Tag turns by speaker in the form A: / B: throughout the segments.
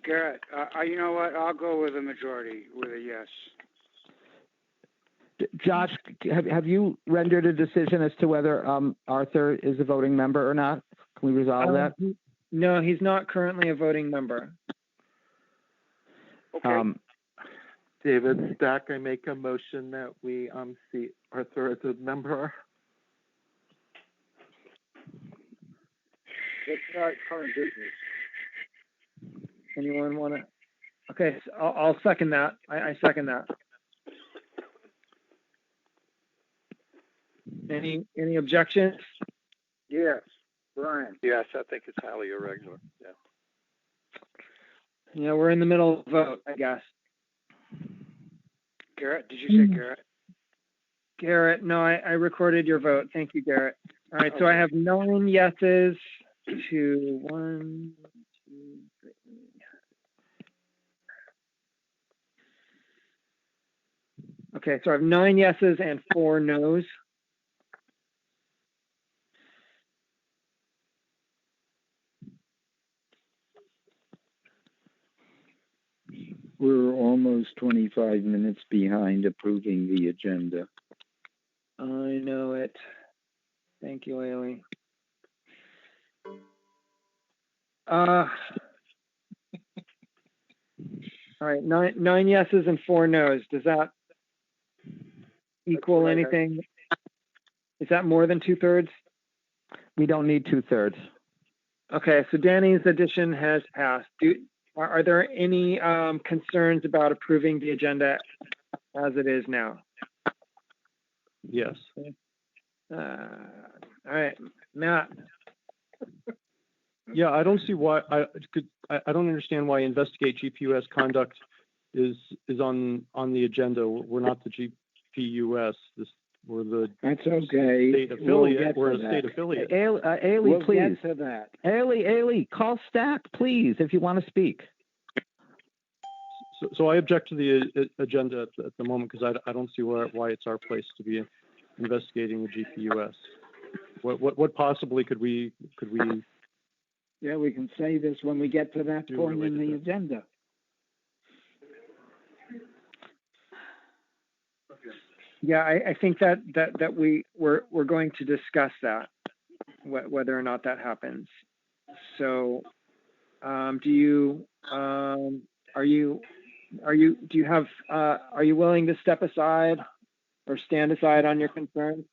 A: Garrett, you know what? I'll go with a majority, with a yes.
B: Josh, have you rendered a decision as to whether Arthur is a voting member or not? Can we resolve that?
C: No, he's not currently a voting member.
A: Okay.
D: David Stack, I make a motion that we seat Arthur as a member.
A: Let's start current business.
C: Anyone want to? Okay, so I'll second that. I second that. Any objections?
A: Yes. Brian.
E: Yes, I think it's highly irregular. Yeah.
C: Yeah, we're in the middle of the vote, I guess.
A: Garrett, did you say Garrett?
C: Garrett, no, I recorded your vote. Thank you, Garrett. All right, so I have 9 yeses to 1, 2, 3. Okay, so I have 9 yeses and 4 noes.
F: We're almost 25 minutes behind approving the agenda.
C: I know it. Thank you, Ailey. All right, 9 yeses and 4 noes. Does that equal anything? Is that more than 2/3?
B: We don't need 2/3.
C: Okay, so Danny's addition has passed. Are there any concerns about approving the agenda as it is now?
G: Yes.
C: All right, Matt.
G: Yeah, I don't see why. I don't understand why investigate GPUS conduct is on the agenda. We're not the GPUS. We're the
F: That's okay.
G: State affiliate. We're a state affiliate.
B: Ailey,
F: We'll
B: please.
F: get to that.
B: Ailey, call Stack, please, if you want to speak.
G: So I object to the agenda at the moment because I don't see why it's our place to be investigating the GPUS. What possibly could we?
F: Yeah, we can say this when we get to that point in the agenda.
C: Yeah, I think that we're going to discuss that, whether or not that happens. So, are you willing to step aside or stand aside on your concerns?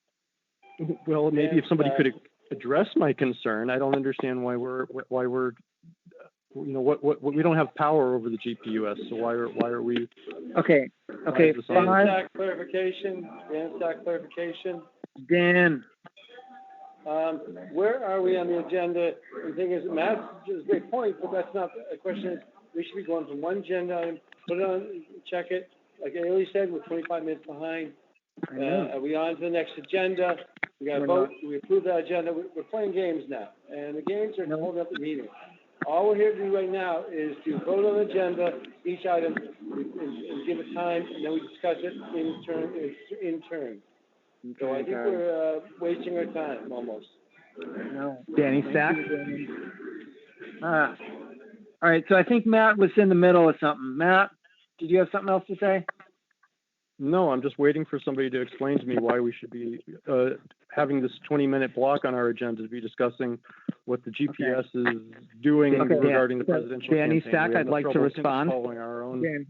G: Well, maybe if somebody could address my concern. I don't understand why we're we don't have power over the GPUS, so why are we?
C: Okay.
H: Dan, clarification.
C: Dan.
H: Where are we on the agenda? The thing is, Matt's just a great point, but that's not a question. We should be going from one agenda item, put it on, check it. Like Ailey said, we're 25 minutes behind. Are we on to the next agenda? We got to vote. We approve that agenda. We're playing games now, and the games are holding up the meeting. All we're here to do right now is to vote on the agenda, each item, and give it time, and then we discuss it in turn. So I think we're wasting our time almost.
C: No.
B: Danny Stack?
C: All right, so I think Matt was in the middle of something. Matt, did you have something else to say?
G: No, I'm just waiting for somebody to explain to me why we should be having this 20-minute block on our agenda to be discussing what the GPS is doing regarding the presidential
B: Danny
G: campaign.
B: Stack, I'd like to respond.
G: Our own.
C: Dan,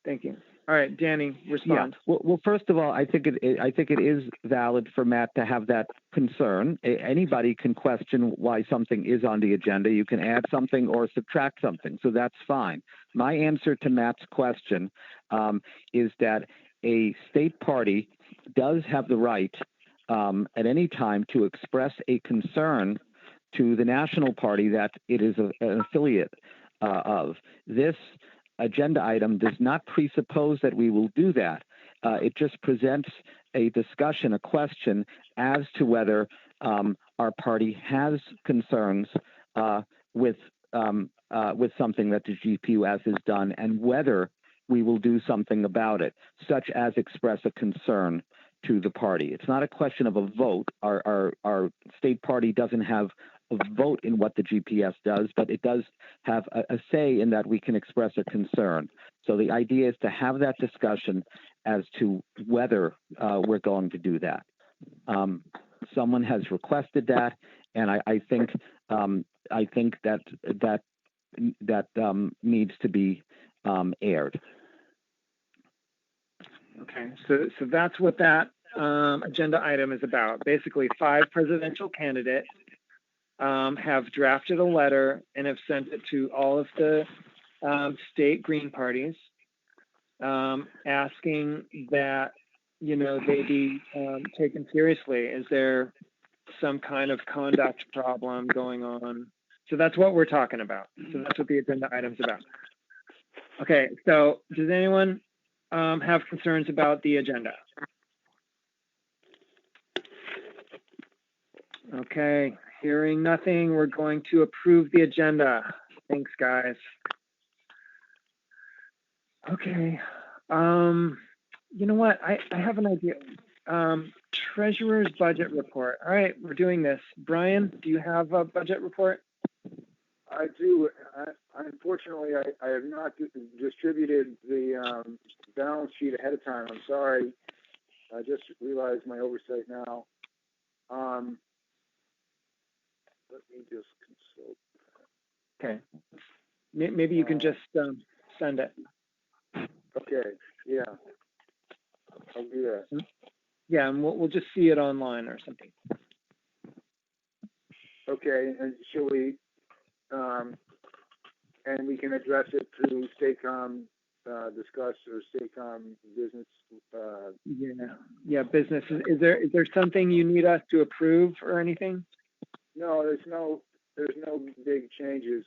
C: thank you. All right, Danny, respond.
B: Yeah. Well, first of all, I think it is valid for Matt to have that concern. Anybody can question why something is on the agenda. You can add something or subtract something, so that's fine. My answer to Matt's question is that a state party does have the right at any time to express a concern to the national party that it is an affiliate of. This agenda item does not presuppose that we will do that. It just presents a discussion, a question as to whether our party has concerns with something that the GPUS has done and whether we will do something about it, such as express a concern to the party. It's not a question of a vote. Our state party doesn't have vote in what the GPS does, but it does have a say in that we can express a concern. So the idea is to have that discussion as to whether we're going to do that. Someone has requested that, and I think that needs to be aired.
C: Okay, so that's what that agenda item is about. Basically, 5 presidential candidates have drafted a letter and have sent it to all of the state Green parties, asking that, you know, they be taken seriously. Is there some kind of conduct problem going on? So that's what we're talking about. So that's what the agenda item's about. Okay, so does anyone have concerns about the agenda? Okay, hearing nothing, we're going to approve the agenda. Thanks, guys. Okay, you know what? I have an idea. Treasurer's budget report. All right, we're doing this. Brian, do you have a budget report?
I: I do. Unfortunately, I have not distributed the balance sheet ahead of time. I'm sorry. I just realized my oversight now. Let me just consult.
C: Okay. Maybe you can just send it.
I: Okay. Yeah. I'll do that.
C: Yeah, and we'll just see it online or something.
I: Okay. And shall we? And we can address it through STATECOM discuss or STATECOM business.
C: Yeah, business. Is there something you need us to approve or anything?
I: No, there's no big changes.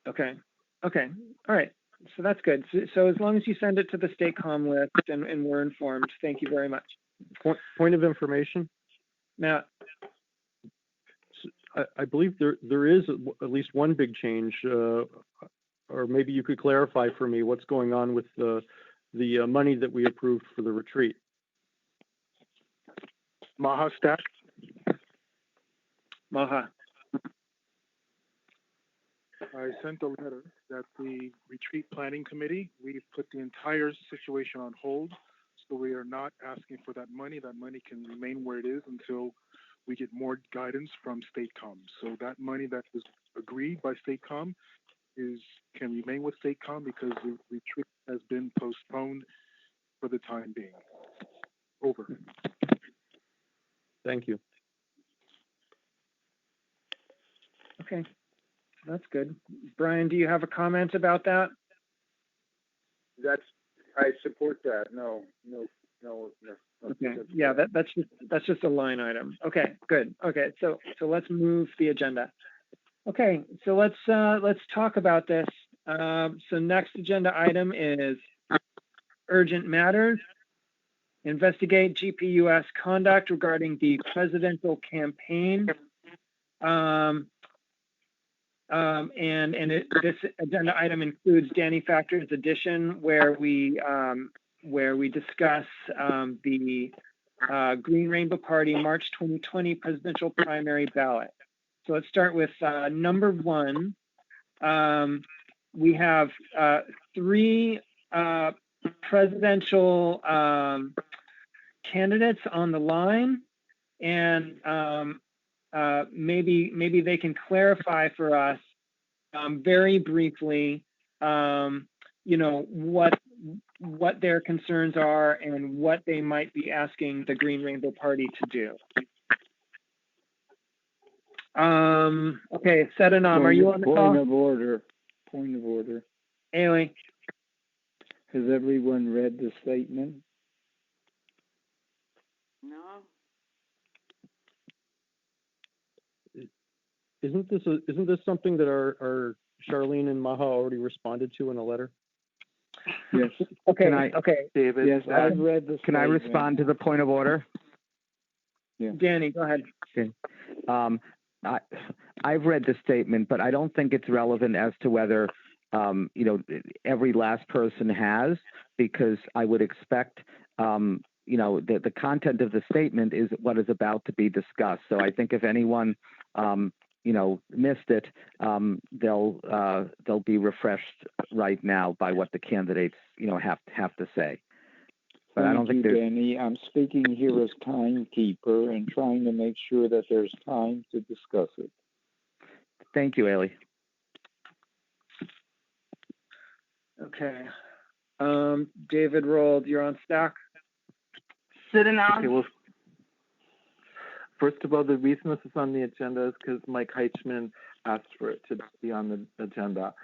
C: Okay. All right. So that's good. So as long as you send it to the STATECOM list and we're informed, thank you very much.
G: Point of information.
C: Matt.
G: I believe there is at least one big change, or maybe you could clarify for me what's going on with the money that we approved for the retreat.
E: Maha Stack?
C: Maha.
J: I sent a letter that the retreat planning committee, we've put the entire situation on hold. So we are not asking for that money. That money can remain where it is until we get more guidance from STATECOM. So that money that was agreed by STATECOM can remain with STATECOM because the retreat has been postponed for the time being. Over.
G: Thank you.
C: Okay, that's good. Brian, do you have a comment about that?
I: I support that. No.
C: Okay. Yeah, that's just a line item. Okay, good. Okay, so let's move the agenda. Okay, so let's talk about this. So next agenda item is urgent matters. Investigate GPUS conduct regarding the presidential campaign. This agenda item includes Danny Factor's addition, where we discuss the Green Rainbow Party March 2020 presidential primary ballot. So let's start with number 1. We have 3 presidential candidates on the line, and maybe they can clarify for us very briefly, what their concerns are and what they might be asking the Green Rainbow Party to do. Okay, Sedanam, are you on the call?
F: Point of order.
C: Ailey.
F: Has everyone read the statement?
K: No.
G: Isn't this something that our Charlene and Maha already responded to in a letter?
F: Yes.
C: Okay.
I: David.
F: Yes, I've read the statement.
B: Can I respond to the point of order?
F: Yeah.
C: Danny, go ahead.
B: Okay. I've read the statement, but I don't think it's relevant as to whether every last person has, because I would expect the content of the statement is what is about to be discussed. So I think if anyone, missed it, they'll be refreshed right now by what the candidates, have to say. But I don't think there's...
F: Danny. I'm speaking here as timekeeper and trying to make sure that there's time to discuss it.
B: Thank you, Ailey.
C: Okay. David Rold, you're on stack.
K: Sitting on.
D: Okay, well, first of all, the reason this is on the agenda is because Mike Heichman asked for it to be on the agenda.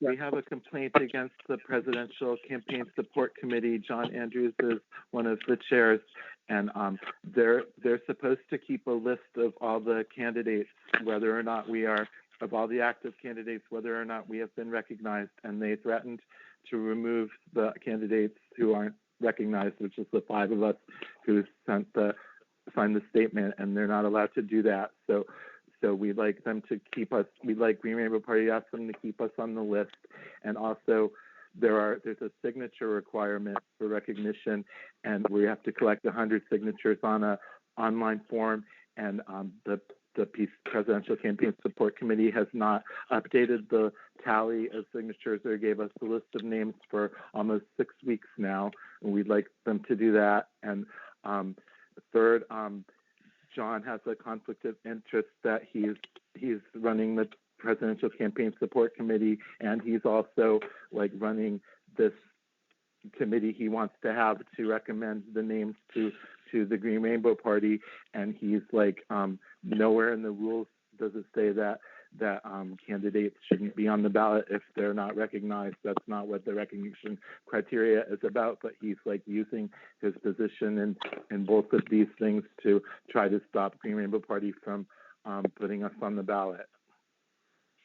D: We have a complaint against the Presidential Campaign Support Committee. John Andrews is one of the chairs, and they're supposed to keep a list of all the candidates, whether or not we are, of all the active candidates, whether or not we have been recognized, and they threatened to remove the candidates who aren't recognized, which is the 5 of us who signed the statement, and they're not allowed to do that. So we'd like them to keep us. We'd like Green Rainbow Party to ask them to keep us on the list, and also there's a signature requirement for recognition, and we have to collect 100 signatures on a online form, and the Presidential Campaign Support Committee has not updated the tally of signatures. They gave us a list of names for almost 6 weeks now, and we'd like them to do that. And third, John has a conflict of interest that he's running the Presidential Campaign Support Committee, and he's also running this committee he wants to have to recommend the names to the Green Rainbow Party, and he's nowhere in the rules does it say that candidates shouldn't be on the ballot if they're not recognized. That's not what the recognition criteria is about, but he's using his position in both of these things to try to stop Green Rainbow Party from putting us on the ballot.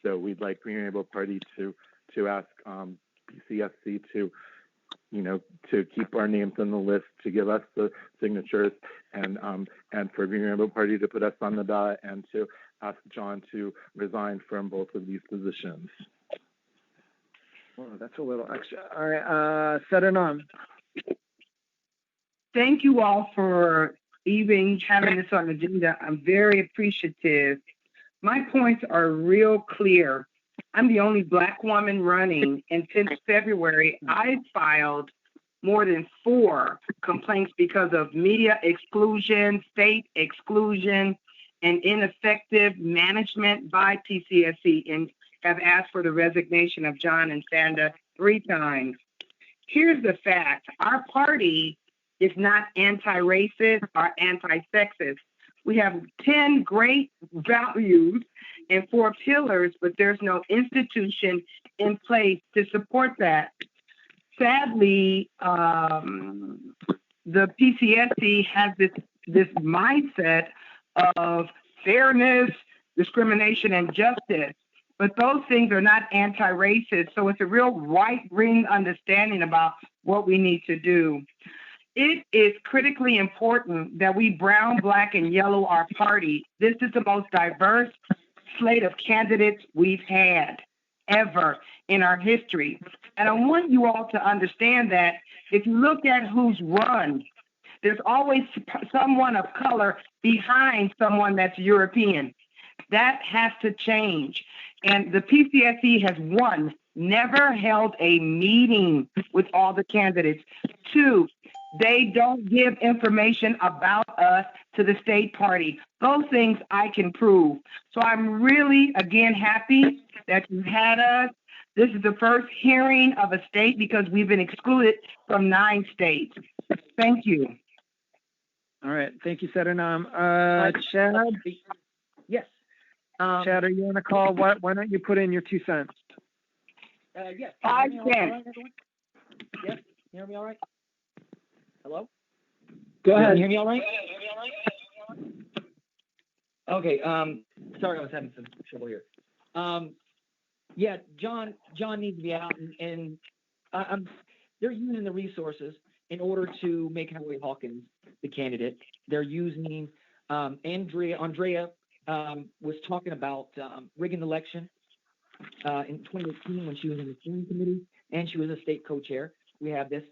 D: So we'd like Green Rainbow Party to ask PCSC to keep our names on the list, to give us the signatures, and for Green Rainbow Party to put us on the ballot, and to ask John to resign from both of these positions.
C: Oh, that's a little extra. All right, set it on.
K: Thank you all for even having this on the agenda. I'm very appreciative. My points are real clear. I'm the only Black woman running, and since February, I filed more than 4 complaints because of media exclusion, state exclusion, and ineffective management by PCSC, and have asked for the resignation of John and Sanda 3 times. Here's the fact. Our party is not anti-racist or anti-sexist. We have 10 great values and 4 pillars, but there's no institution in place to support that. Sadly, the PCSC has this mindset of fairness, discrimination, and justice, but those things are not anti-racist. So it's a real right-wing understanding about what we need to do. It is critically important that we brown, Black, and yellow our party. This is the most diverse slate of candidates we've had ever in our history. And I want you all to understand that if you look at who's run, there's always someone of color behind someone that's European. That has to change. And the PCSC has, 1, never held a meeting with all the candidates. 2, they don't give information about us to the state party. Those things I can prove. So I'm really, again, happy that you had us. This is the first hearing of a state because we've been excluded from 9 states. Thank you.
C: All right. Thank you, Sadanam. Chad?
L: Yes.
C: Chad, are you on the call? Why don't you put in your 2 cents?
L: Yes.
K: 5 cents.
L: Yes. Can you hear me all right? Hello?
C: Go ahead.
L: Can you hear me all right? Okay. Sorry, I was having some trouble here. Yeah, John needs to be out, and they're using the resources in order to make Howie Hawkins the candidate. They're using Andrea was talking about rigging the election in 2018 when she was in the steering committee. and she was a state co-chair. We have this.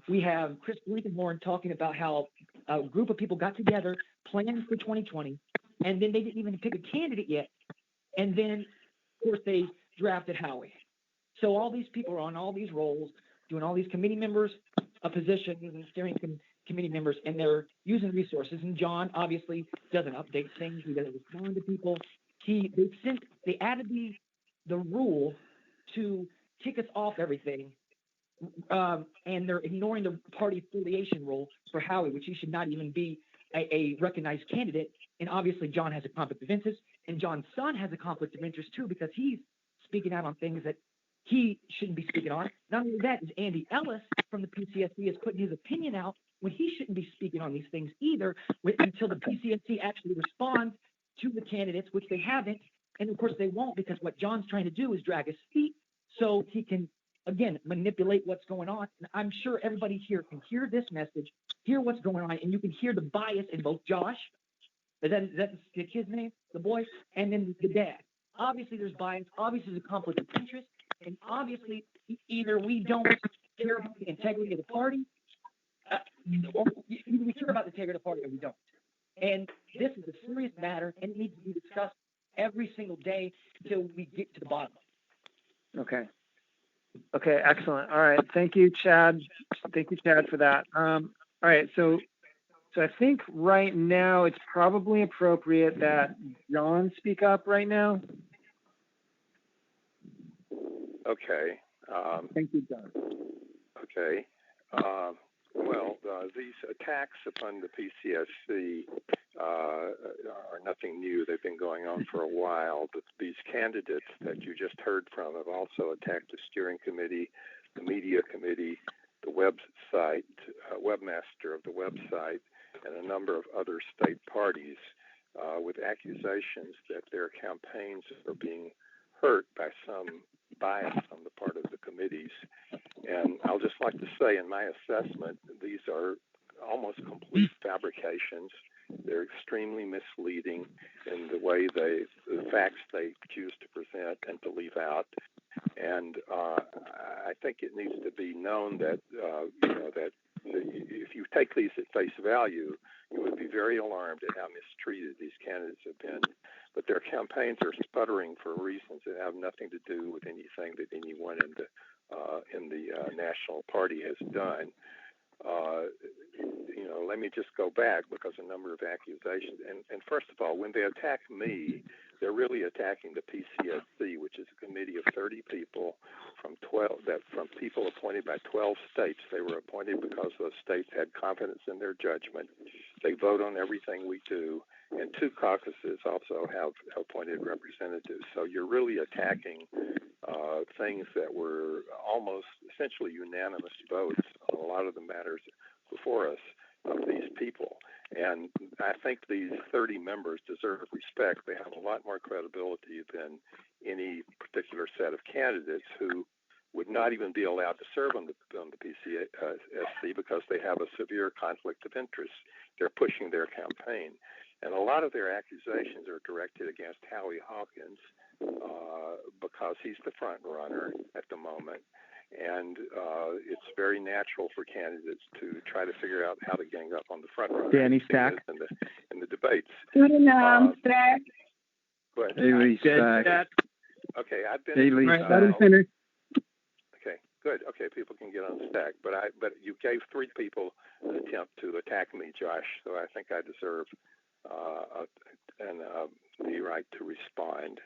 L: We have Chris Blinkenhorn talking about how a group of people got together, planned for 2020, and then they didn't even pick a candidate yet. And then, of course, they drafted Howie. So all these people are on all these roles, doing all these committee members, positions, and steering committee members, and they're using resources. And John obviously doesn't update things. He doesn't respond to people. They added the rule to kick us off everything. And they're ignoring the party affiliation rule for Howie, which he should not even be a recognized candidate. And obviously, John has a conflict of interest, and John's son has a conflict of interest too, because he's speaking out on things that he shouldn't be speaking on. Not only that, is Andy Ellis from the PCSC is putting his opinion out when he shouldn't be speaking on these things either, until the PCSC actually responds to the candidates, which they haven't. And of course, they won't, because what John's trying to do is drag his feet so he can, again, manipulate what's going on. And I'm sure everybody here can hear this message, hear what's going on, and you can hear the bias in both Josh, is that the kid's name, the boy, and then the dad. Obviously, there's bias. Obviously, there's a conflict of interest. And obviously, either we don't care about the integrity of the party, or we care about the integrity of the party, or we don't. And this is a serious matter, and it needs to be discussed every single day until we get to the bottom.
C: Okay. Okay, excellent. All right. Thank you, Chad. Thank you, Chad, for that. All right. So I think right now it's probably appropriate that John speak up right now.
E: Okay.
C: Thank you, John.
E: Okay. Well, these attacks upon the PCSC are nothing new. They've been going on for a while. But these candidates that you just heard from have also attacked the steering committee, the media committee, the website, webmaster of the website, and a number of other state parties with accusations that their campaigns are being hurt by some bias on the part of the committees. And I'll just like to say, in my assessment, these are almost complete fabrications. They're extremely misleading in the way the facts they choose to present and to leave out. And I think it needs to be known that that if you take these at face value, you would be very alarmed at how mistreated these candidates have been. But their campaigns are sputtering for reasons that have nothing to do with anything that anyone in the national party has done. Let me just go back, because a number of accusations. And first of all, when they attack me, they're really attacking the PCSC, which is a committee of 30 people from people appointed by 12 states. They were appointed because those states had confidence in their judgment. They vote on everything we do, and 2 caucuses also have appointed representatives. So you're really attacking things that were almost essentially unanimous votes on a lot of the matters before us of these people. And I think these 30 members deserve respect. They have a lot more credibility than any particular set of candidates who would not even be allowed to serve on the PCSC because they have a severe conflict of interest. They're pushing their campaign. And a lot of their accusations are directed against Howie Hawkins because he's the front runner at the moment. And it's very natural for candidates to try to figure out how to gang up on the front runner.
B: Danny Stack.
E: In the debates.
K: Good enough, Stack.
E: Go ahead.
B: Haley Stack.
E: Okay, I've been.
B: Haley
C: All right, let him finish.
E: Okay, good. Okay, people can get on the stack. But you gave 3 people an attempt to attack me, Josh. So I think I deserve the right to respond.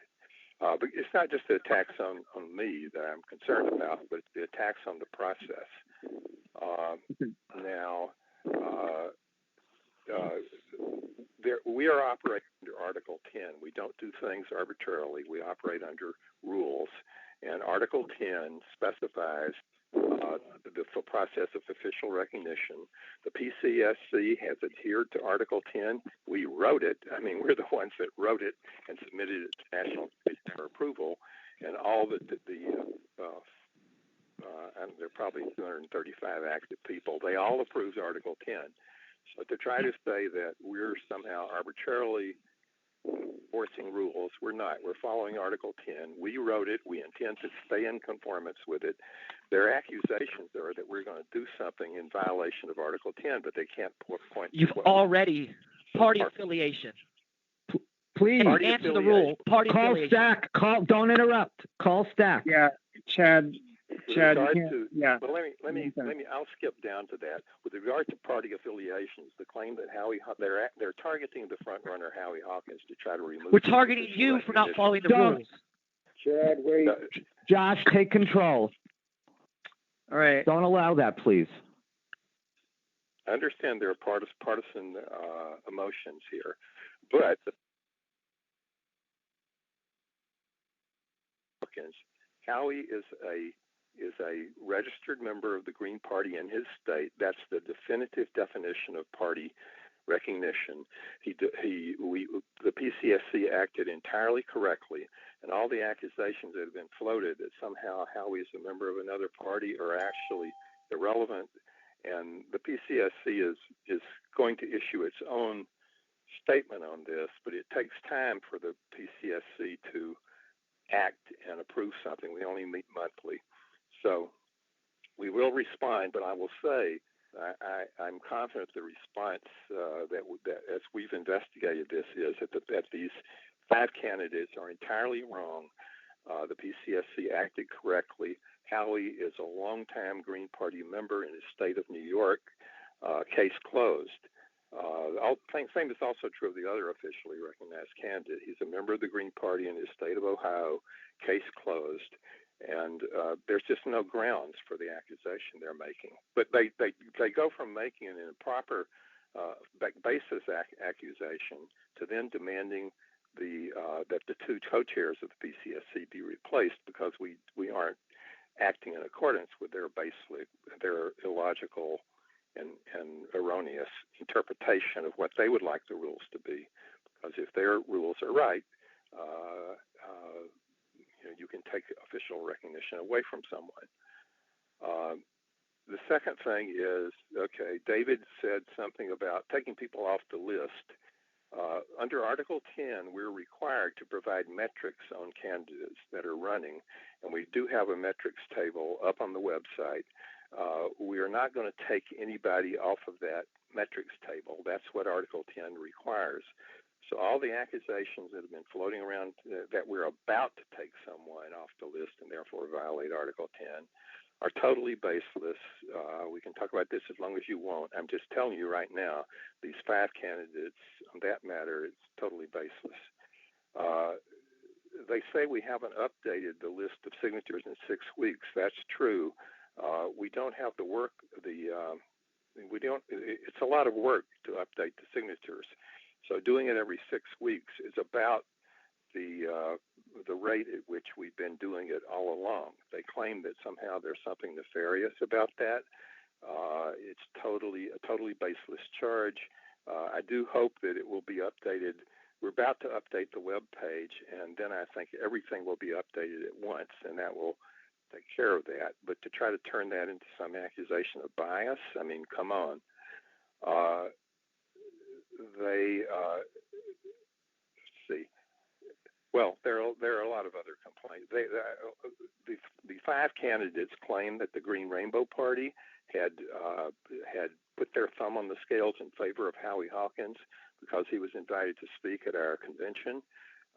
E: But it's not just the attacks on me that I'm concerned about, but the attacks on the process. We are operating under Article 10. We don't do things arbitrarily. We operate under rules. And Article 10 specifies the process of official recognition. The PCSC has adhered to Article 10. We wrote it. I mean, we're the ones that wrote it and submitted it to National Commission for approval. And all and there are probably 235 active people. They all approved Article 10. So to try to say that we're somehow arbitrarily enforcing rules. We're not. We're following Article 10. We wrote it. We intend to stay in conformance with it. Their accusations are that we're going to do something in violation of Article 10, but they can't point.
L: You've already party affiliation.
B: Please
L: answer the rule. Party
B: call
L: affiliation.
B: Stack. Don't interrupt. Call Stack.
C: Yeah, Chad.
E: Well, let me. I'll skip down to that. With regard to party affiliations, the claim that they're targeting the front runner Howie Hawkins to try to remove.
L: We're targeting you for not following the rules.
I: Chad, wait.
B: Josh, take control.
C: All right.
B: Don't allow that, please.
E: I understand there are partisan emotions here, but Howie is a registered member of the Green Party in his state. That's the definitive definition of party recognition. The PCSC acted entirely correctly, and all the accusations that have been floated that somehow Howie is a member of another party are actually irrelevant. And the PCSC is going to issue its own statement on this, but it takes time for the PCSC to act and approve something. We only meet monthly. So we will respond, but I will say I'm confident the response that as we've investigated this is that these 5 candidates are entirely wrong. The PCSC acted correctly. Howie is a longtime Green Party member in the state of New York. Case closed. Same is also true of the other officially recognized candidate. He's a member of the Green Party in his state of Ohio. Case closed. And there's just no grounds for the accusation they're making. But they go from making an improper basis accusation to then demanding that the 2 co-chairs of the PCSC be replaced because we aren't acting in accordance with their illogical and erroneous interpretation of what they would like the rules to be. Because if their rules are right, you can take official recognition away from someone. The second thing is, David said something about taking people off the list. Under Article 10, we're required to provide metrics on candidates that are running, and we do have a metrics table up on the website. We are not going to take anybody off of that metrics table. That's what Article 10 requires. So all the accusations that have been floating around that we're about to take someone off the list and therefore violate Article 10 are totally baseless. We can talk about this as long as you want. I'm just telling you right now, these 5 candidates, on that matter, it's totally baseless. They say we haven't updated the list of signatures in 6 weeks. That's true. We don't have the work. It's a lot of work to update the signatures. So doing it every 6 weeks is about the rate at which we've been doing it all along. They claim that somehow there's something nefarious about that. It's a totally baseless charge. I do hope that it will be updated. We're about to update the web page, and then I think everything will be updated at once, and that will take care of that. But to try to turn that into some accusation of bias, I mean, come on. Let's see. Well, there are a lot of other complaints. The 5 candidates claim that the Green Rainbow Party had put their thumb on the scales in favor of Howie Hawkins because he was invited to speak at our convention.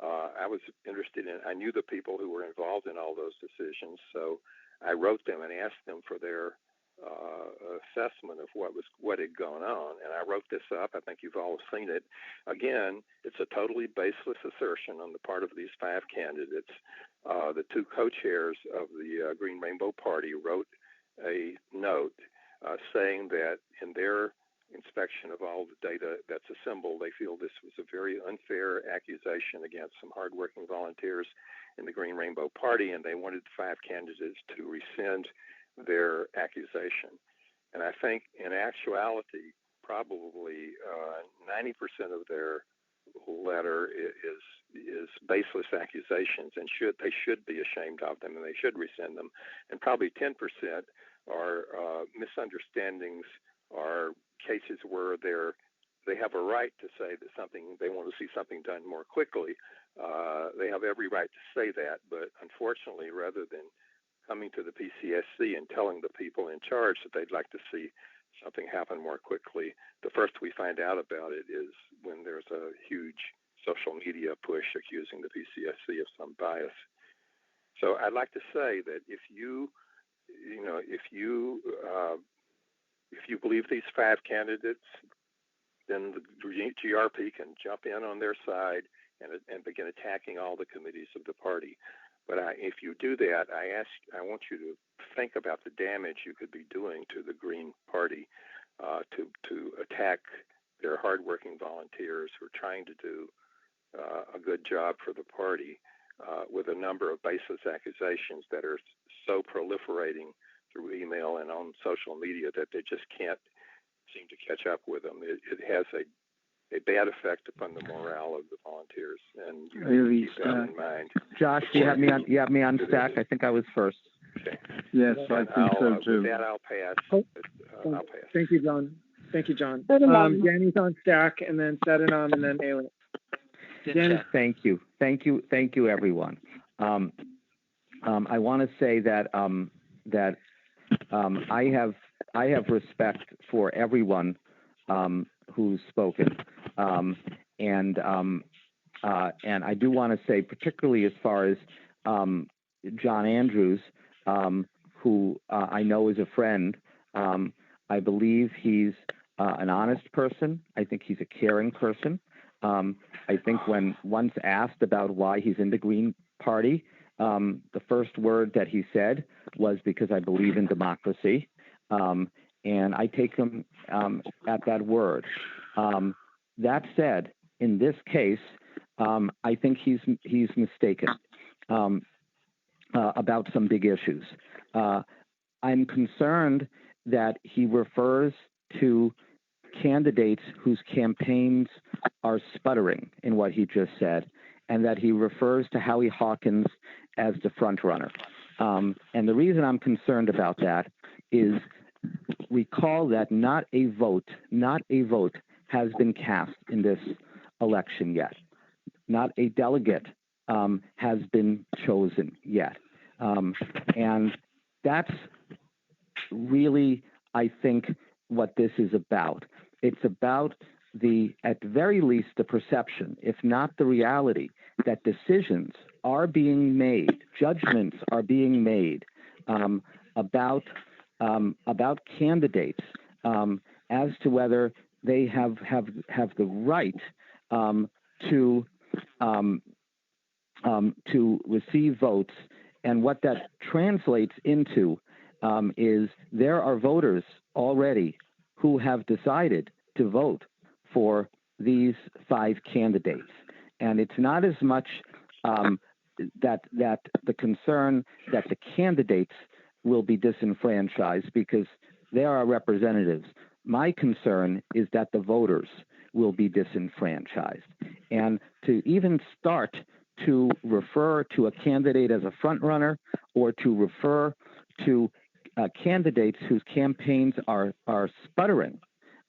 E: I was interested in. I knew the people who were involved in all those decisions, so I wrote them and asked them for their assessment of what had gone on, and I wrote this up. I think you've all seen it. Again, it's a totally baseless assertion on the part of these 5 candidates. The 2 co-chairs of the Green Rainbow Party wrote a note saying that in their inspection of all the data that's assembled, they feel this was a very unfair accusation against some hardworking volunteers in the Green Rainbow Party, and they wanted the 5 candidates to rescind their accusation. And I think in actuality, probably 90% of their letter is baseless accusations, and they should be ashamed of them, and they should rescind them. And probably 10% are misunderstandings, are cases where they have a right to say that they want to see something done more quickly. They have every right to say that, but unfortunately, rather than coming to the PCSC and telling the people in charge that they'd like to see something happen more quickly, the first we find out about it is when there's a huge social media push accusing the PCSC of some bias. So I'd like to say that if you believe these 5 candidates, then the GRP can jump in on their side and begin attacking all the committees of the party. But if you do that, I want you to think about the damage you could be doing to the Green Party to attack their hardworking volunteers who are trying to do a good job for the party with a number of baseless accusations that are so proliferating through email and on social media that they just can't seem to catch up with them. It has a bad effect upon the morale of the volunteers, and you keep that in mind.
B: Josh, you have me on stack. I think I was first.
E: Okay.
F: Yes, I think so too.
E: With that, I'll pass. I'll pass.
C: Thank you, John. Danny's on stack, and then Sadanam, and then Ailey. Danny.
B: Thank you, everyone. I want to say that I have respect for everyone who's spoken, and I do want to say, particularly as far as John Andrews, who I know is a friend. I believe he's an honest person. I think he's a caring person. I think when once asked about why he's in the Green Party, the first word that he said was, because I believe in democracy. And I take him at that word. That said, in this case, I think he's mistaken about some big issues. I'm concerned that he refers to candidates whose campaigns are sputtering in what he just said, and that he refers to Howie Hawkins as the front runner. And the reason I'm concerned about that is, recall that not a vote has been cast in this election yet. Not a delegate has been chosen yet. And that's really, I think, what this is about. It's about at very least, the perception, if not the reality, that decisions are being made, judgments are being made about candidates as to whether they have the right to receive votes. And what that translates into is there are voters already who have decided to vote for these 5 candidates. And it's not as much that the concern that the candidates will be disenfranchised, because they are our representatives. My concern is that the voters will be disenfranchised. And to even start to refer to a candidate as a front runner, or to refer to candidates whose campaigns are sputtering,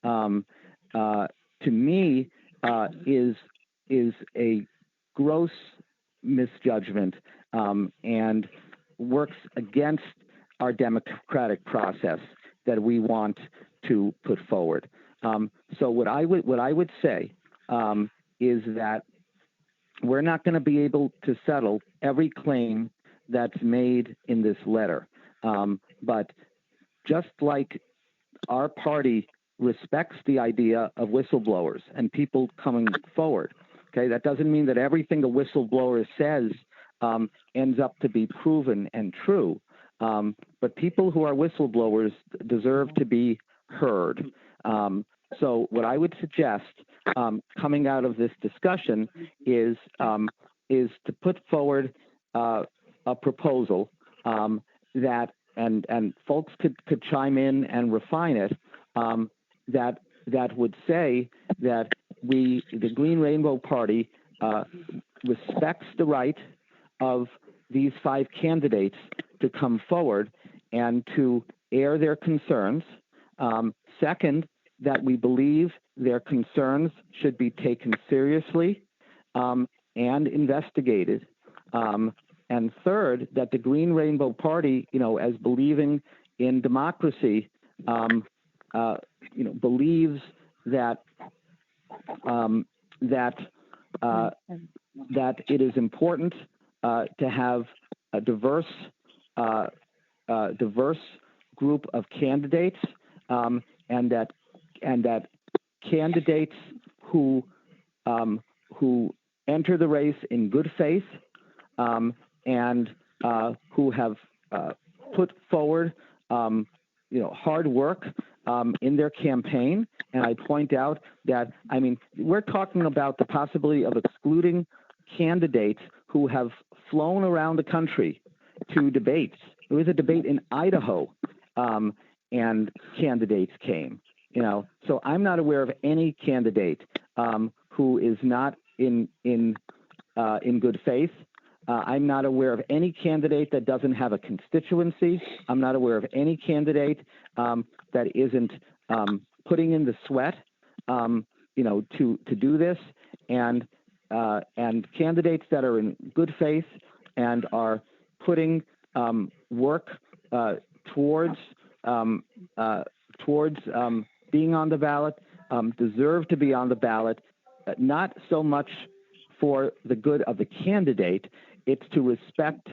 B: to me is a gross misjudgment and works against our democratic process that we want to put forward. So what I would say is that we're not going to be able to settle every claim that's made in this letter. But just like our party respects the idea of whistleblowers and people coming forward, okay, that doesn't mean that everything a whistleblower says ends up to be proven and true. But people who are whistleblowers deserve to be heard. So what I would suggest coming out of this discussion is to put forward a proposal that, and folks could chime in and refine it, that would say that the Green Rainbow Party respects the right of these 5 candidates to come forward and to air their concerns. Second, that we believe their concerns should be taken seriously and investigated. And third, that the Green Rainbow Party, as believing in democracy, believes that that it is important to have a diverse group of candidates, and that candidates who enter the race in good faith and who have put forward hard work in their campaign. And I point out that, we're talking about the possibility of excluding candidates who have flown around the country to debates. There was a debate in Idaho, and candidates came. So I'm not aware of any candidate who is not in good faith. I'm not aware of any candidate that doesn't have a constituency. I'm not aware of any candidate that isn't putting in the sweat, to do this, and candidates that are in good faith and are putting work towards being on the ballot deserve to be on the ballot, not so much for the good of the candidate. It's to respect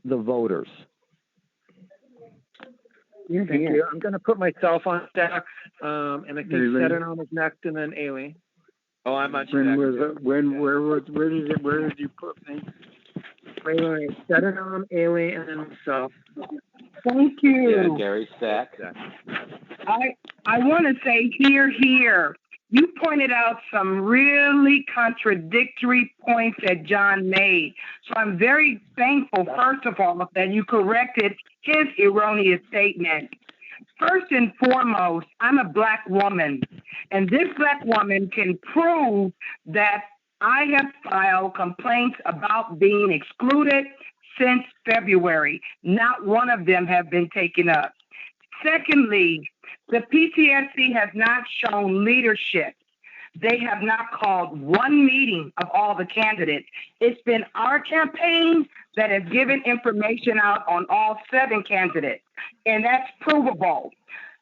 B: the voters.
C: Thank you. I'm going to put myself on deck, and I think Sedanom is next, and then Ailey.
M: Oh, I'm on
I: Where did you put me?
C: Wait. Sedanom, Ailey, and then myself.
K: Thank you.
M: Yeah, Gary Stack.
K: I want to say here. You pointed out some really contradictory points that John made. So I'm very thankful, first of all, that you corrected his erroneous statement. First and foremost, I'm a Black woman, and this Black woman can prove that I have filed complaints about being excluded since February. Not one of them have been taken up. Secondly, the PCSC has not shown leadership. They have not called one meeting of all the candidates. It's been our campaign that has given information out on all 7 candidates, and that's provable.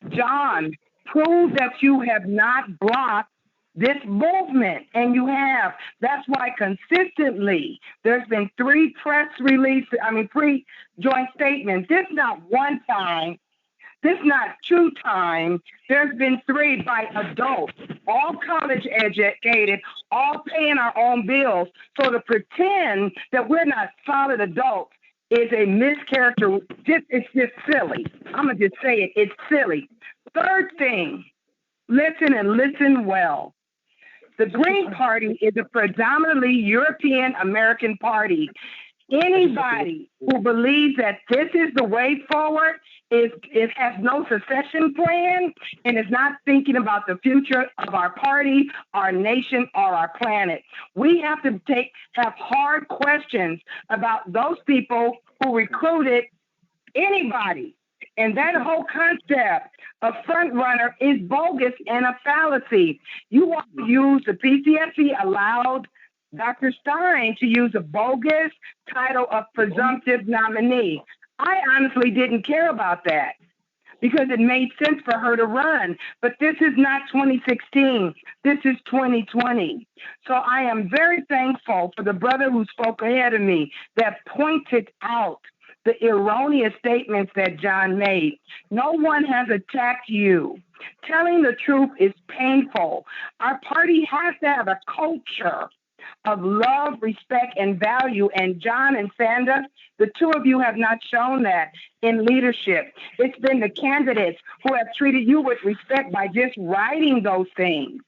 K: John, prove that you have not blocked this movement, and you have. That's why consistently there's been 3 3 joint statements. This not one time. This not 2 times. There's been 3 by adults, all college educated, all paying our own bills. So to pretend that we're not solid adults is a mischaracter. It's just silly. I'm going to just say it. It's silly. Third thing, listen and listen well. The Green Party is a predominantly European American party. Anybody who believes that this is the way forward has no succession plan and is not thinking about the future of our party, our nation, or our planet. We have to have hard questions about those people who recruited anybody. And that whole concept of front runner is bogus and a fallacy. You want to use the PCSC allowed Dr. Stein to use a bogus title of presumptive nominee. I honestly didn't care about that because it made sense for her to run. But this is not 2016. This is 2020. So I am very thankful for the brother who spoke ahead of me that pointed out the erroneous statements that John made. No one has attacked you. Telling the truth is painful. Our party has to have a culture of love, respect, and value. And John and Sandra, the 2 of you have not shown that in leadership. It's been the candidates who have treated you with respect by just writing those things.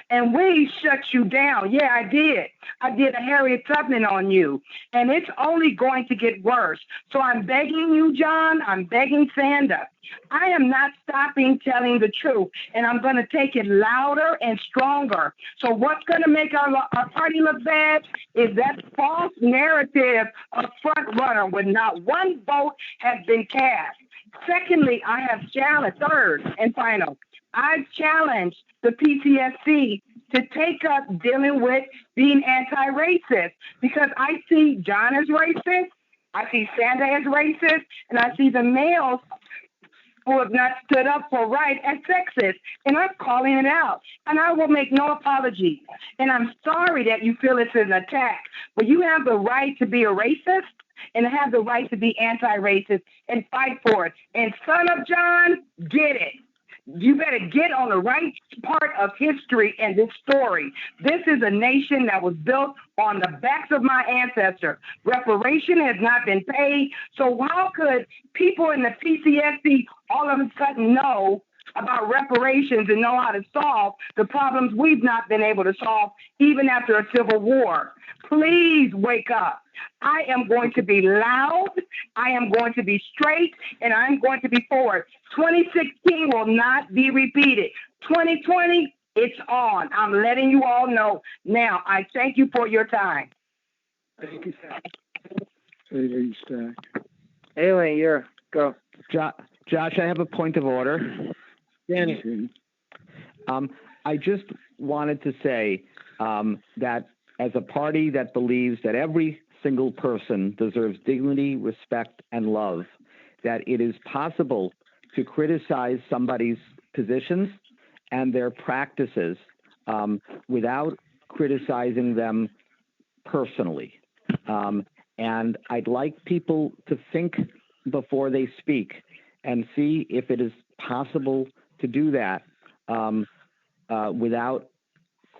K: And we shut you down. Yeah, I did. I did a Harriet Tubman on you. And it's only going to get worse. So I'm begging you, John. I'm begging Sandra. I am not stopping telling the truth. And I'm going to take it louder and stronger. So what's going to make our party look bad is that false narrative of front runner when not one vote has been cast. Secondly, I have challenged, third and final, I challenge the PCSC to take up dealing with being anti-racist because I see John as racist, I see Sandra as racist, and I see the males who have not stood up for right as sexist, and I'm calling it out. And I will make no apology. And I'm sorry that you feel it's an attack, but you have the right to be a racist and have the right to be anti-racist and fight for it. And son of John, get it. You better get on the right part of history and this story. This is a nation that was built on the backs of my ancestors. Reparation has not been paid. So how could people in the PCSC all of a sudden know about reparations and know how to solve the problems we've not been able to solve even after a civil war? Please wake up. I am going to be loud, I am going to be straight, and I'm going to be forward. 2016 will not be repeated. 2020, it's on. I'm letting you all know now. I thank you for your time.
C: Thank you, Stack.
B: Haley,
C: you're go.
B: Josh, I have a point of order.
C: Danny.
B: I just wanted to say that as a party that believes that every single person deserves dignity, respect, and love, that it is possible to criticize somebody's positions and their practices without criticizing them personally. And I'd like people to think before they speak and see if it is possible to do that without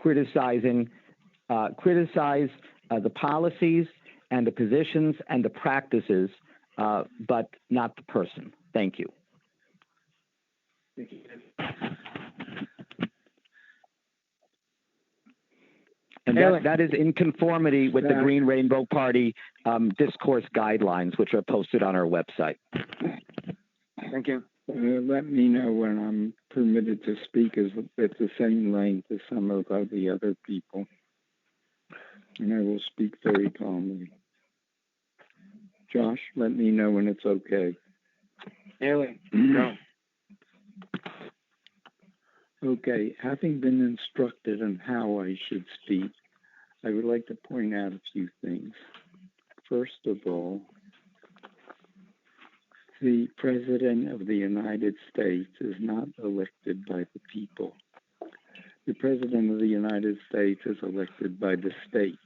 B: criticizing, criticize the policies and the positions and the practices, but not the person. Thank you.
C: Thank you.
B: And that is in conformity with the Green Rainbow Party discourse guidelines, which are posted on our website.
C: Thank you.
F: Let me know when I'm permitted to speak at the same length as some of the other people. And I will speak very calmly. Josh, let me know when it's okay.
C: Haley, go.
F: Okay, having been instructed on how I should speak, I would like to point out a few things. First of all, the President of the United States is not elected by the people. The President of the United States is elected by the states.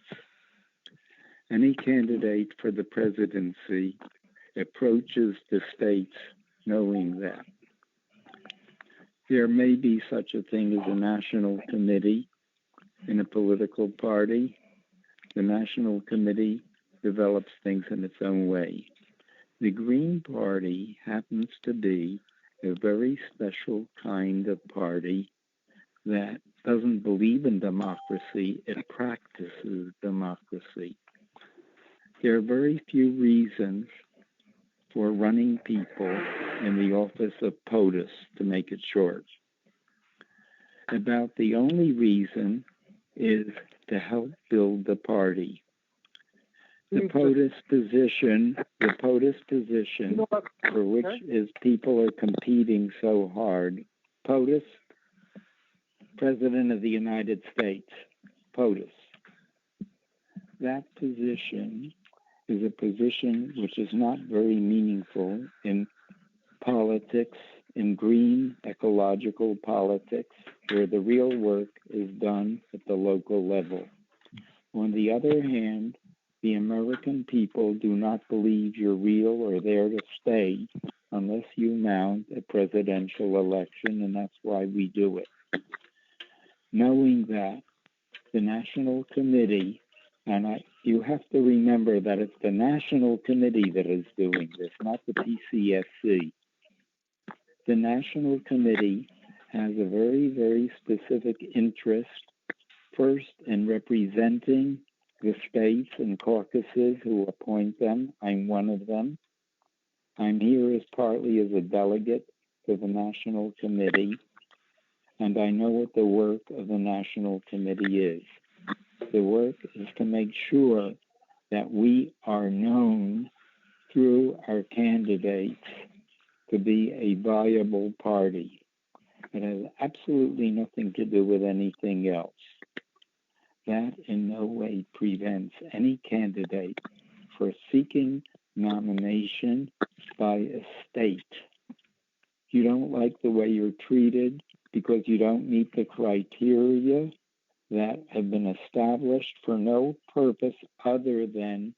F: Any candidate for the presidency approaches the states knowing that. There may be such a thing as a national committee in a political party. The national committee develops things in its own way. The Green Party happens to be a very special kind of party that doesn't believe in democracy, it practices democracy. There are very few reasons for running people in the office of POTUS, to make it short. About the only reason is to help build the party. The POTUS position for which is people are competing so hard. POTUS, President of the United States, POTUS. That position is a position which is not very meaningful in politics, in green ecological politics, where the real work is done at the local level. On the other hand, the American people do not believe you're real or there to stay unless you mount a presidential election, and that's why we do it. Knowing that, the National Committee, and you have to remember that it's the National Committee that is doing this, not the PCSC. The National Committee has a very, very specific interest, first in representing the states and caucuses who appoint them. I'm one of them. I'm here as partly as a delegate to the National Committee, and I know what the work of the National Committee is. The work is to make sure that we are known through our candidates to be a viable party. It has absolutely nothing to do with anything else. That in no way prevents any candidate for seeking nomination by a state. You don't like the way you're treated because you don't meet the criteria that have been established for no purpose other than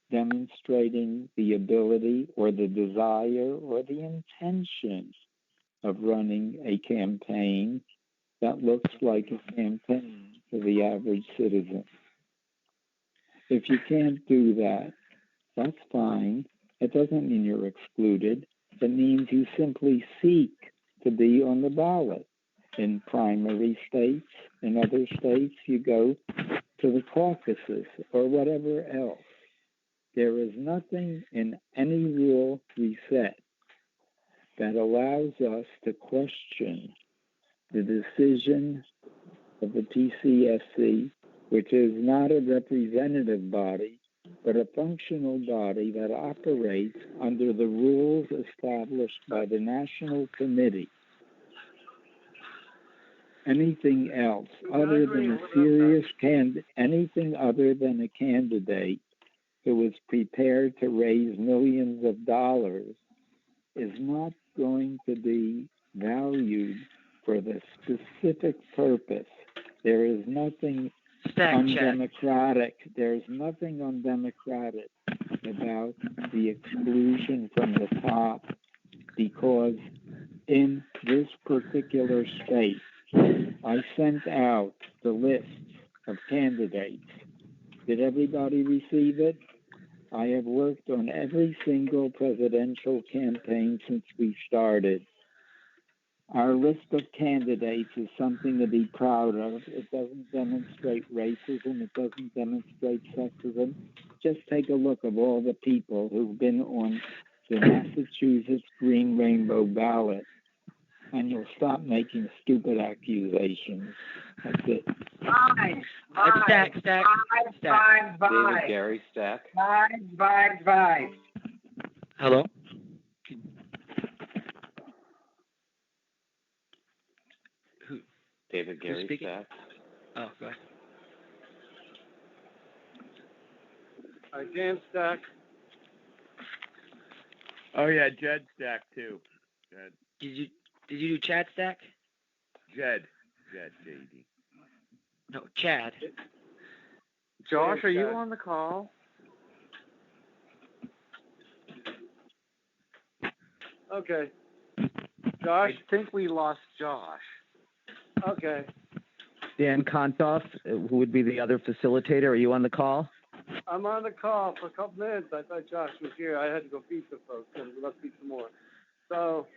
F: demonstrating the ability or the desire or the intention of running a campaign that looks like a campaign for the average citizen. If you can't do that, that's fine. It doesn't mean you're excluded. It means you simply seek to be on the ballot. In primary states, in other states, you go to the caucuses or whatever else. There is nothing in any rule we set that allows us to question the decision of the PCSC, which is not a representative body, but a functional body that operates under the rules established by the National Committee. Anything else other than a serious anything other than a candidate who is prepared to raise millions of dollars is not going to be valued for the specific purpose. There is nothing undemocratic. There's nothing undemocratic about the exclusion from the top, because in this particular state, I sent out the list of candidates. Did everybody receive it? I have worked on every single presidential campaign since we started. Our list of candidates is something to be proud of. It doesn't demonstrate racism. It doesn't demonstrate sexism. Just take a look of all the people who've been on the Massachusetts Green Rainbow ballot, and you'll stop making stupid accusations. That's it.
L: Stack.
M: David Gary, Stack.
K: Five.
L: Hello?
M: David Gary, Stack.
L: Oh, go ahead.
H: Dan Stack.
N: Oh yeah, Jed Stack too. Jed.
L: Did you do Chad Stack?
N: Jed, JD.
L: No, Chad.
D: Josh, are you on the call?
H: Okay. Josh?
D: I think we lost Josh.
H: Okay.
B: Dan Kontoff, who would be the other facilitator, are you on the call?
H: I'm on the call for a couple minutes. I thought Josh was here. I had to go feed some folks, and let's feed some more. So,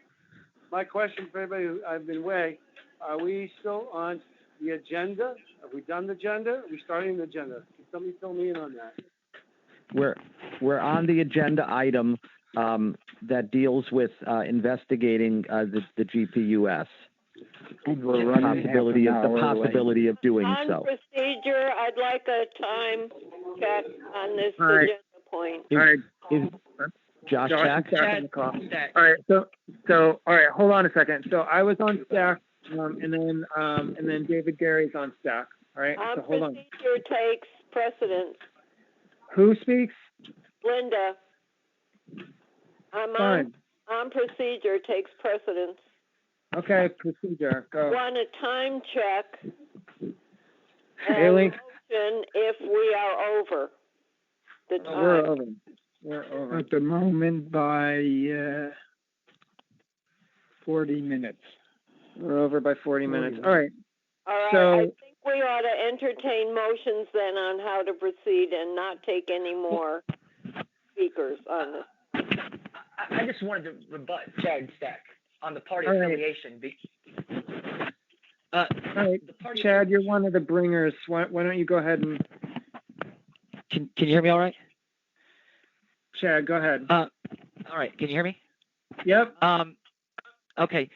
H: my question for everybody who I've been away, are we still on the agenda? Have we done the agenda? Are we starting the agenda? Can somebody fill me in on that?
B: We're on the agenda item that deals with investigating the GPUS.
F: And we're running
B: the possibility of doing
O: on
B: so.
O: Procedure, I'd like a time check on this agenda point.
C: All right.
B: Is Josh Stack?
C: All right. So all right. Hold on a second. So I was on Stack, and then David Gary's on Stack. All right. So hold on.
O: Procedure takes precedence.
C: Who speaks?
O: Linda.
C: Fine.
O: On procedure takes precedence.
C: Okay, procedure. Go.
O: Want a time check
C: Haley?
O: and if we are over the time.
C: We're over.
F: At the moment by 40 minutes.
C: We're over by 40 minutes. All right.
O: All right.
C: So,
O: I think we ought to entertain motions then on how to proceed and not take any more speakers on this.
L: I just wanted to rebut Chad Stack on the party
C: All right.
L: affiliation.
C: all right, Chad, you're one of the bringers. Why don't you go ahead and...
L: Can you hear me all right?
C: Chad, go ahead.
L: All right. Can you hear me?
C: Yep.
L: Okay.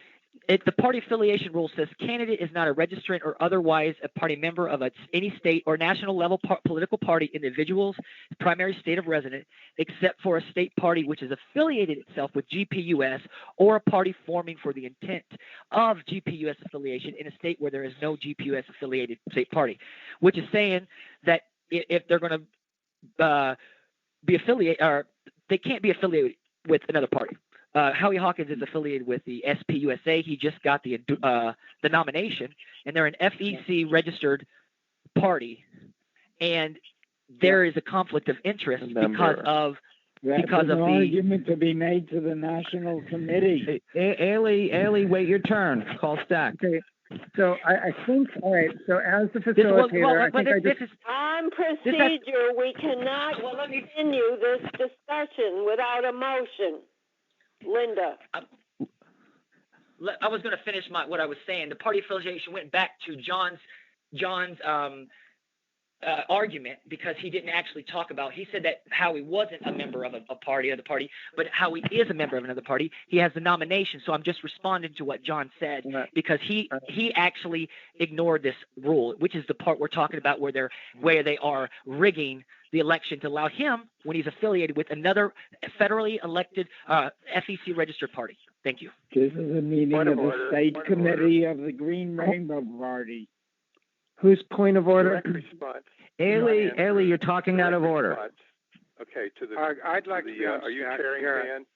L: the party affiliation rule says candidate is not a registrant or otherwise a party member of any state or national level political party individual's primary state of residence, except for a state party which is affiliated itself with GPUS or a party forming for the intent of GPUS affiliation in a state where there is no GPUS affiliated state party, which is saying that if they're going to be affiliated, or they can't be affiliated with another party. Howie Hawkins is affiliated with the SPUSA. He just got the nomination, and they're an FEC registered party, and there is a conflict of interest because of
F: argument to be made to the National Committee.
B: Ailey, wait your turn. Call Stack.
C: Okay. So I think, all right, so as the facilitator,
O: on procedure, we cannot continue this discussion without a motion. Linda.
L: I was going to finish what I was saying. The party affiliation went back to John's argument because he didn't actually talk about. He said that Howie wasn't a member of a party, but Howie is a member of another party. He has the nomination, so I'm just responding to what John said because he actually ignored this rule, which is the part we're talking about where they are rigging the election to allow him when he's affiliated with another federally elected FEC registered party. Thank you.
F: This is a meeting of the State Committee of the Green Rainbow Party.
C: Whose point of order?
B: Ailey, you're talking out of order.
E: Okay, to the.
A: I'd like to be on
E: Are you
A: Stack.
E: chairing, Dan?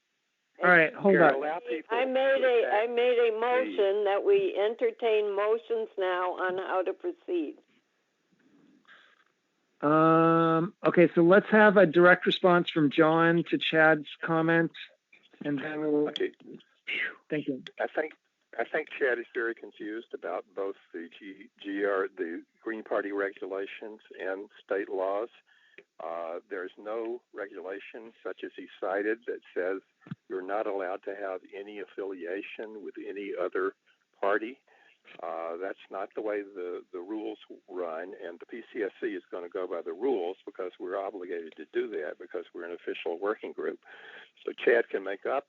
C: All right, hold on.
O: I made a motion that we entertain motions now on how to proceed.
C: Okay, so let's have a direct response from John to Chad's comment, and then we'll.
E: Okay.
C: Thank you.
E: I think Chad is very confused about both the the Green Party regulations and state laws. There's no regulation such as he cited that says you're not allowed to have any affiliation with any other party. That's not the way the rules run, and the PCSC is going to go by the rules because we're obligated to do that because we're an official working group. So Chad can make up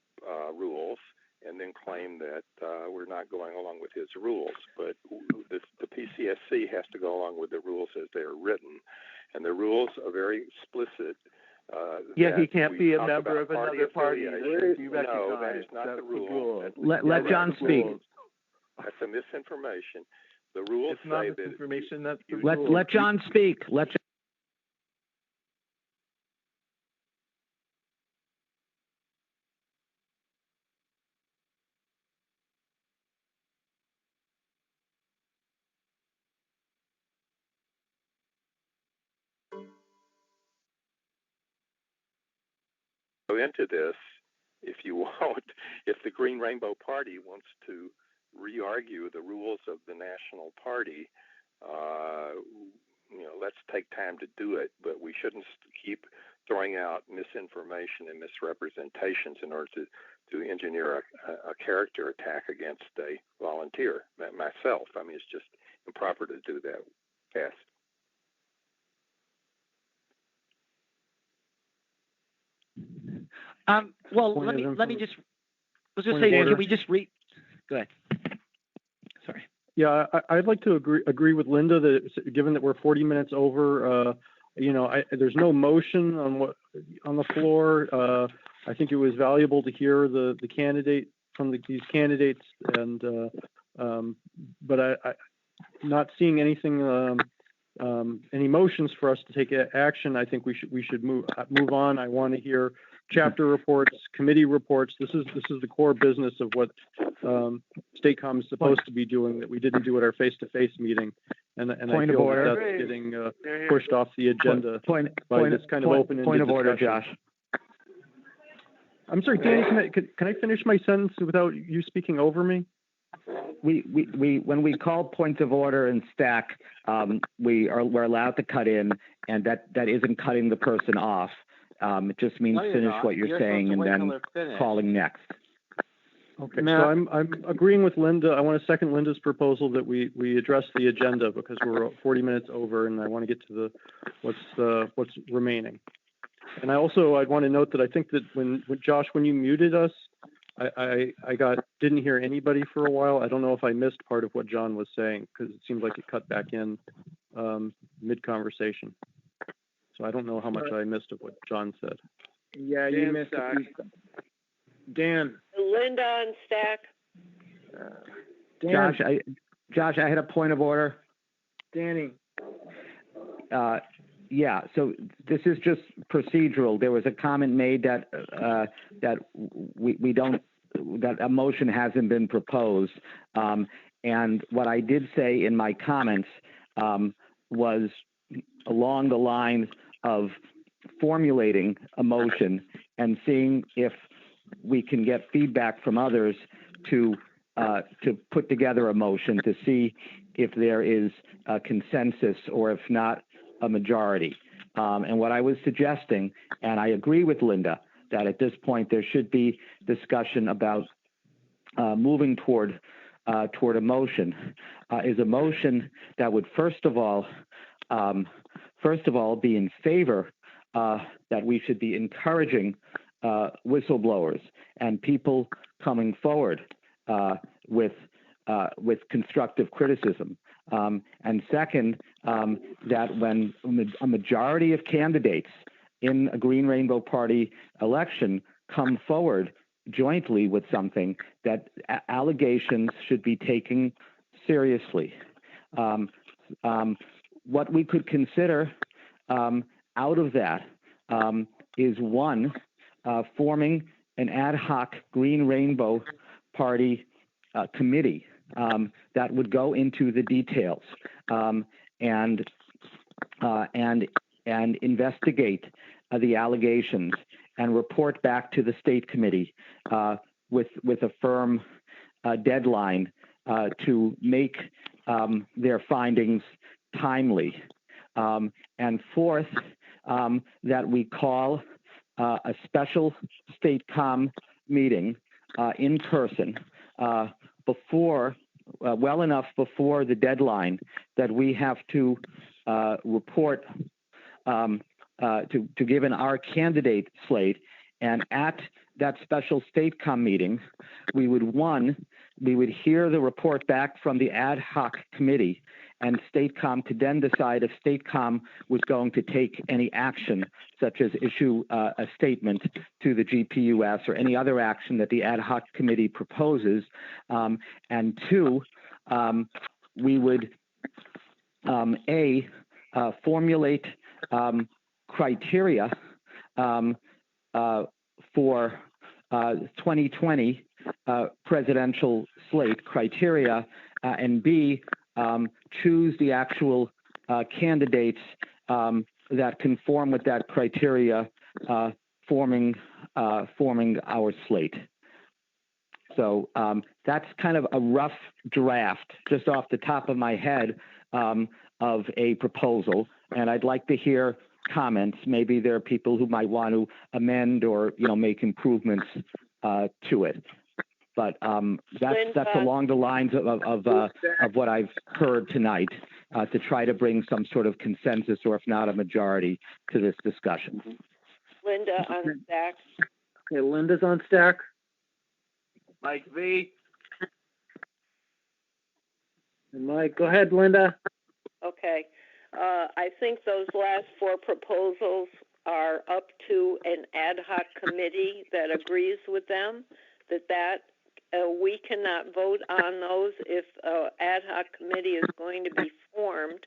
E: rules and then claim that we're not going along with his rules. But the PCSC has to go along with the rules as they are written, and the rules are very explicit.
D: He can't be a member of another party.
E: No, that is not the rule.
B: Let John speak.
E: That's a misinformation. The rules say that
D: misinformation. That's the
B: rule. Let John speak.
E: Go into this if you want. If the Green Rainbow Party wants to re-argue the rules of the national party, let's take time to do it, but we shouldn't keep throwing out misinformation and misrepresentations in order to engineer a character attack against a volunteer, myself. I mean, it's just improper to do that fast.
L: Let me just say, can we just read? Go ahead. Sorry.
G: Yeah, I'd like to agree with Linda that given that we're 40 minutes over, there's no motion on the floor. I think it was valuable to hear the candidate from these candidates, and but I not seeing anything, any motions for us to take action. I think we should move on. I want to hear chapter reports, committee reports. This is the core business of what StateCom is supposed to be doing that we didn't do at our face-to-face meeting, and I feel that's getting pushed off the agenda by this kind of open-ended
B: point of order,
G: discussion.
B: Josh.
G: I'm sorry, Danny. Can I finish my sentence without you speaking over me?
B: We when we call points of order and stack, we're allowed to cut in, and that isn't cutting the person off. It just means finish what you're saying and then calling next.
G: Okay, so I'm agreeing with Linda. I want to second Linda's proposal that we address the agenda because we're 40 minutes over, and I want to get to what's remaining. And I'd want to note that I think that when Josh, when you muted us, I didn't hear anybody for a while. I don't know if I missed part of what John was saying because it seemed like it cut back in mid-conversation. So I don't know how much I missed of what John said.
C: Yeah, you missed a few. Dan.
O: Linda on Stack.
C: Dan.
B: Josh, I had a point of order.
C: Danny.
B: Yeah, so this is just procedural. There was a comment made that we don't, that a motion hasn't been proposed. And what I did say in my comments was along the lines of formulating a motion and seeing if we can get feedback from others to put together a motion to see if there is a consensus or if not a majority. And what I was suggesting, and I agree with Linda, that at this point there should be discussion about moving toward a motion, is a motion that would first of all be in favor that we should be encouraging whistleblowers and people coming forward with constructive criticism. And second, that when a majority of candidates in a Green Rainbow Party election come forward jointly with something, that allegations should be taken seriously. What we could consider out of that is one, forming an ad hoc Green Rainbow Party committee that would go into the details and investigate the allegations and report back to the state committee with a firm deadline to make their findings timely. And fourth, that we call a special state comm meeting in person before, well enough before the deadline that we have to report to give in our candidate slate. And at that special state comm meeting, we would hear the report back from the ad hoc committee, and State Comm could then decide if State Comm was going to take any action, such as issue a statement to the GPUS or any other action that the ad hoc committee proposes. And two, we would formulate criteria for 2020 presidential slate criteria, and B, choose the actual candidates that conform with that criteria, forming our slate. So that's kind of a rough draft, just off the top of my head, of a proposal, and I'd like to hear comments. Maybe there are people who might want to amend or make improvements to it. But that's along the lines of what I've heard tonight, to try to bring some sort of consensus, or if not a majority, to this discussion.
O: Linda on Stack.
C: Okay, Linda's on Stack.
N: Mike V.
C: And Mike, go ahead, Linda.
O: Okay. I think those last four proposals are up to an ad hoc committee that agrees with them, that we cannot vote on those. If an ad hoc committee is going to be formed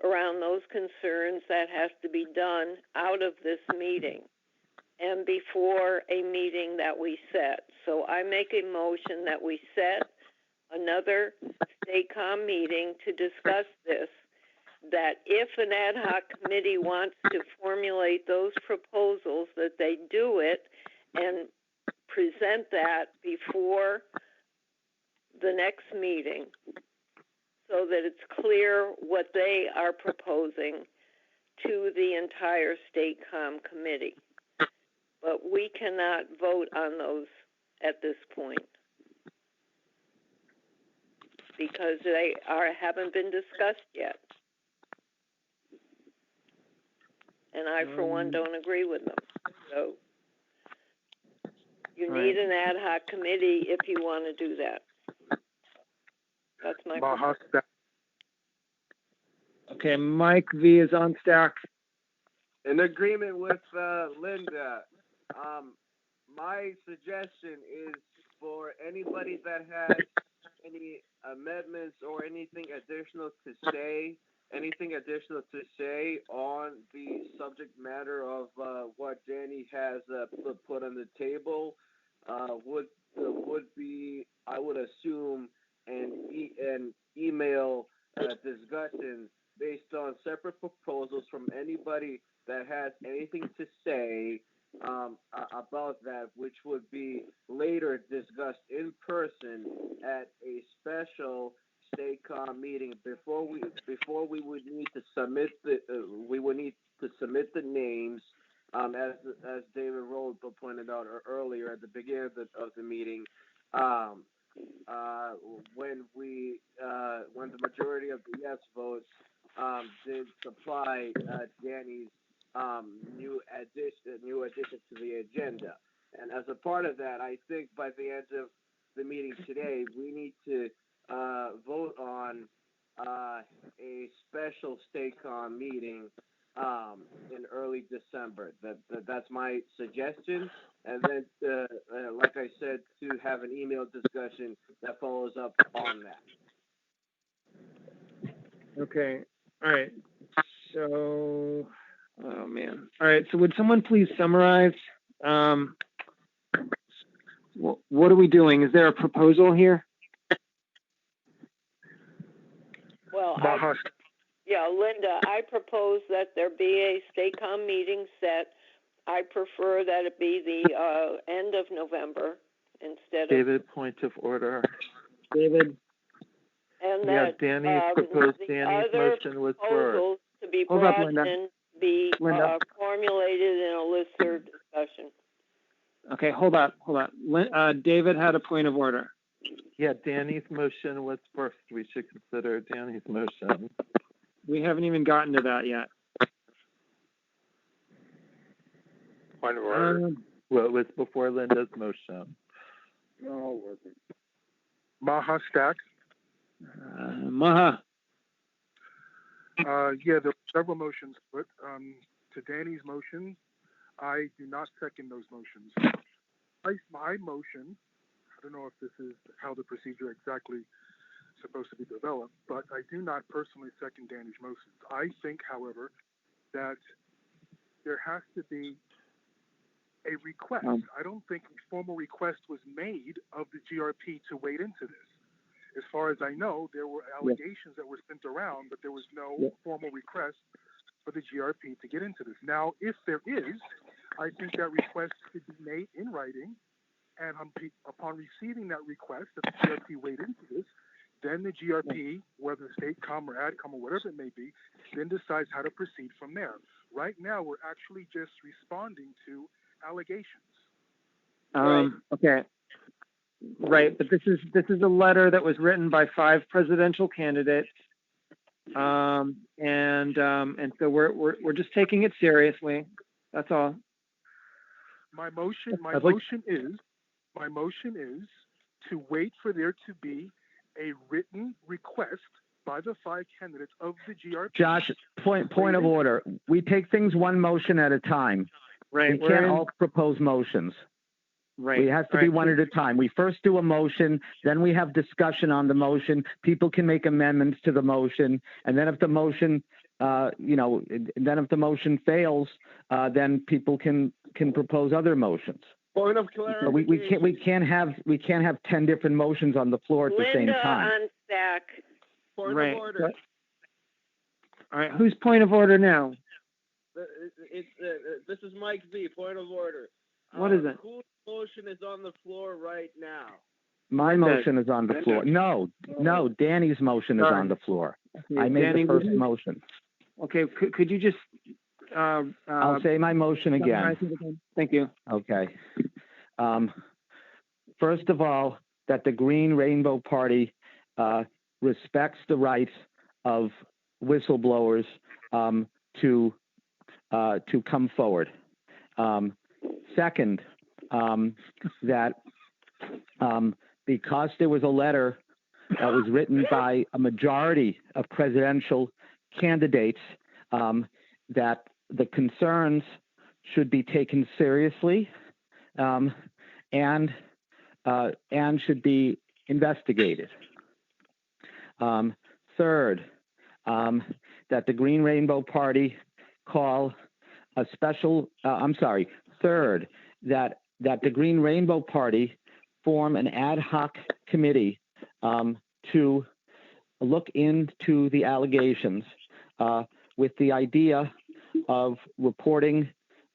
O: around those concerns, that has to be done out of this meeting and before a meeting that we set. So I make a motion that we set another STACOM meeting to discuss this, that if an ad hoc committee wants to formulate those proposals, that they do it and present that before the next meeting so that it's clear what they are proposing to the entire STACOM committee. But we cannot vote on those at this point because they haven't been discussed yet. And I, for one, don't agree with them. So You
C: All
O: need
C: right.
O: an ad hoc committee if you want to do that. That's my
J: Maha
O: proposal.
J: Stack.
C: Okay, Mike V is on stack.
N: In agreement with Linda, my suggestion is for anybody that has any amendments or anything additional to say on the subject matter of what Danny has put on the table would be, I would assume, an email discussion based on separate proposals from anybody that has anything to say about that, which would be later discussed in person at a special STACOM meeting. Before we would need to submit the names, as David Rhodes pointed out earlier at the beginning of the meeting. When the majority of the yes votes did supply Danny's new addition to the agenda. And as a part of that, I think by the end of the meeting today, we need to vote on a special STACOM meeting in early December. That's my suggestion. And then, like I said, to have an email discussion that follows up on that.
C: Okay. All right. So, oh man. All right. So would someone please summarize? What are we doing? Is there a proposal here?
O: Well, Linda, I propose that there be a STACOM meeting set. I prefer that it be the end of November instead
D: David, point of order.
C: David.
O: And
D: Yeah,
O: that
D: Danny's proposed. Danny's motion was
O: proposals to be
C: Hold up,
O: brought
C: Linda.
O: in, be formulated in a listserv discussion.
C: Okay, hold on. David had a point of order.
D: Yeah, Danny's motion was first. We should consider Danny's motion.
C: We haven't even gotten to that yet.
E: Point of order.
D: Well, it was before Linda's motion.
I: No, it wasn't.
J: Maha Stack.
C: Maha.
J: Yeah, there were several motions put. To Danny's motion, I do not second those motions. My motion, I don't know if this is how the procedure exactly supposed to be developed, but I do not personally second Danny's motions. I think, however, that there has to be a request. I don't think a formal request was made of the GRP to wade into this. As far as I know, there were allegations that were sent around, but there was no formal request for the GRP to get into this. Now, if there is, I think that request should be made in writing, and upon receiving that request that the GRP wade into this, then the GRP, whether STACOM or ADCOM or whatever it may be, then decides how to proceed from there. Right now, we're actually just responding to allegations.
C: Okay. Right, but this is a letter that was written by 5 presidential candidates, and so we're just taking it seriously. That's all.
J: My motion is to wait for there to be a written request by the 5 candidates of the GRP.
B: Josh, point of order. We take things one motion at a time.
C: Right.
B: We can't all propose motions.
C: Right.
B: It has to be one at a time. We first do a motion, then we have discussion on the motion. People can make amendments to the motion, and then if the motion, fails, then people can propose other motions.
N: Point of clarification.
B: We can't have 10 different motions on the floor at the same time.
O: Linda on stack.
N: Point of order.
C: All right. Whose point of order now?
N: This is Mike V. Point of order.
C: What is it?
N: Whose motion is on the floor right now?
B: My motion is on the floor. No, Danny's motion is on the floor.
C: Okay,
B: I made
C: Danny,
B: the first motion.
C: Okay, could you just...
B: I'll say my motion again.
C: Thank you.
B: Okay. First of all, that the Green Rainbow Party respects the rights of whistleblowers to come forward. Second, that because there was a letter that was written by a majority of presidential candidates, that the concerns should be taken seriously and should be investigated. Third, that the Green Rainbow Party call a special, third, that the Green Rainbow Party form an ad hoc committee to look into the allegations with the idea of reporting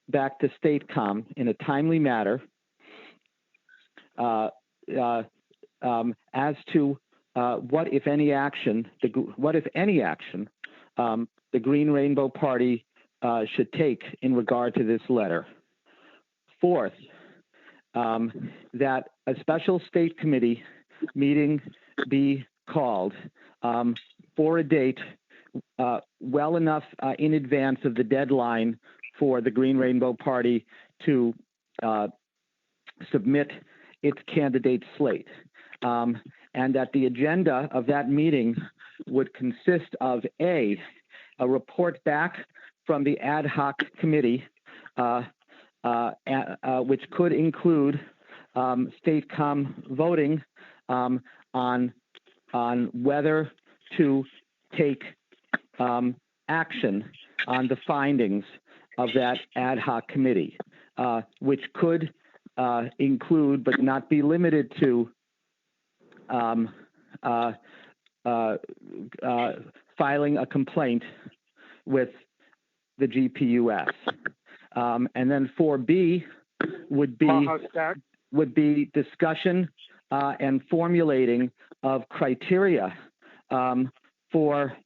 B: back to Statecom in a timely manner as to what, if any action, the Green Rainbow Party should take in regard to this letter. Fourth, that a special state committee meeting be called for a date well enough in advance of the deadline for the Green Rainbow Party to submit its candidate slate. And that the agenda of that meeting would consist of a report back from the ad hoc committee, which could include Statecom voting on whether to take action on the findings of that ad hoc committee, which could include but not be limited to filing a complaint with the GPUS. And then 4B would be discussion and formulating of criteria for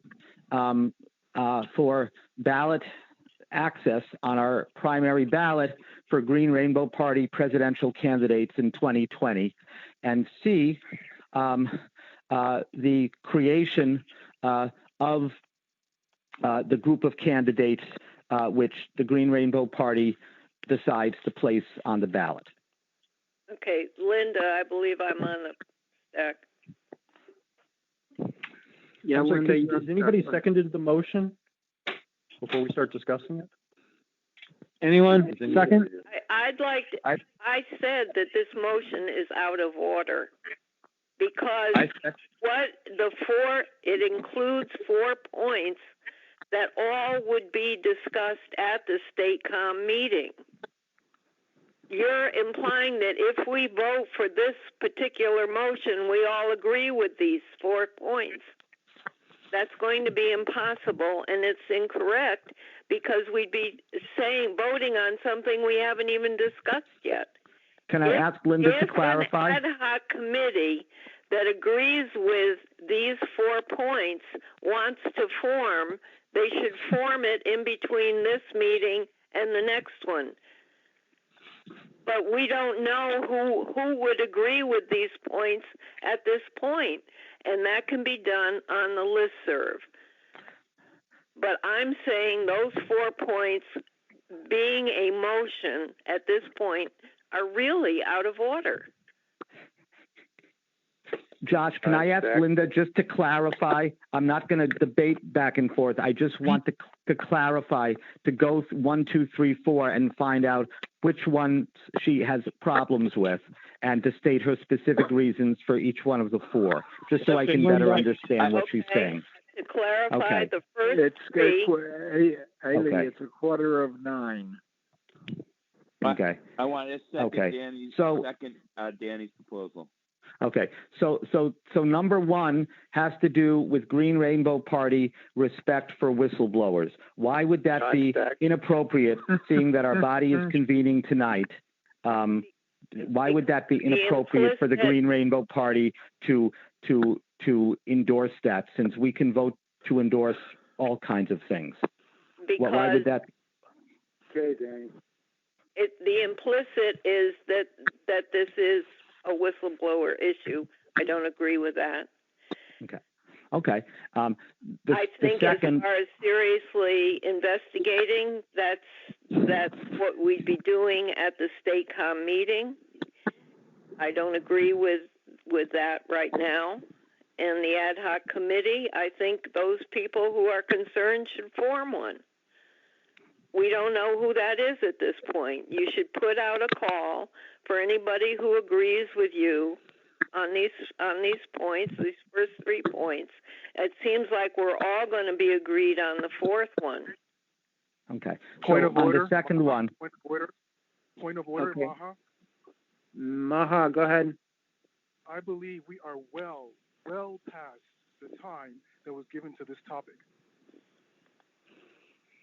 B: ballot access on our primary ballot for Green Rainbow Party presidential candidates in 2020. And C, the creation of the group of candidates which the Green Rainbow Party decides to place on the ballot.
O: Okay, Linda, I believe I'm on the stack.
G: Yeah, Linda, has anybody seconded the motion before we start discussing it?
C: Anyone second?
O: I'd like to, I said that this motion is out of order because it includes 4 points that all would be discussed at the Statecom meeting. You're implying that if we vote for this particular motion, we all agree with these 4 points. That's going to be impossible, and it's incorrect because we'd be voting on something we haven't even discussed yet.
B: Can I ask Linda to clarify?
O: If an ad hoc committee that agrees with these 4 points wants to form, they should form it in between this meeting and the next one. But we don't know who would agree with these points at this point, and that can be done on the listserv. But I'm saying those 4 points being a motion at this point are really out of order.
B: Josh, can I ask Linda just to clarify? I'm not going to debate back and forth. I just want to clarify, to go 1, 2, 3, 4 and find out which one she has problems with and to state her specific reasons for each one of the 4, just so I can better understand what she's saying.
O: To clarify, the first
I: it's
O: 3...
I: It's 8:15.
B: Okay.
M: I want to second Danny's proposal.
B: Okay, so number 1 has to do with Green Rainbow Party respect for whistleblowers. Why would that be inappropriate, seeing that our body is convening tonight? Why would that be inappropriate for the Green Rainbow Party to endorse that, since we can vote to endorse all kinds of things?
O: Because
B: why would that?
I: Okay, Danny.
O: The implicit is that this is a whistleblower issue. I don't agree with that.
B: Okay. Okay.
O: I think
B: the second,
O: as far as seriously investigating, that's what we'd be doing at the State Com meeting. I don't agree with that right now. And the ad hoc committee, I think those people who are concerned should form one. We don't know who that is at this point. You should put out a call for anybody who agrees with you on these points, these first 3 points. It seems like we're all going to be agreed on the fourth one.
B: okay.
J: Point
B: so
J: of
B: on
J: order.
B: the second one.
J: Point of order. Point of order,
C: Okay.
J: Maha.
C: Maha, go ahead.
J: I believe we are well past the time that was given to this topic.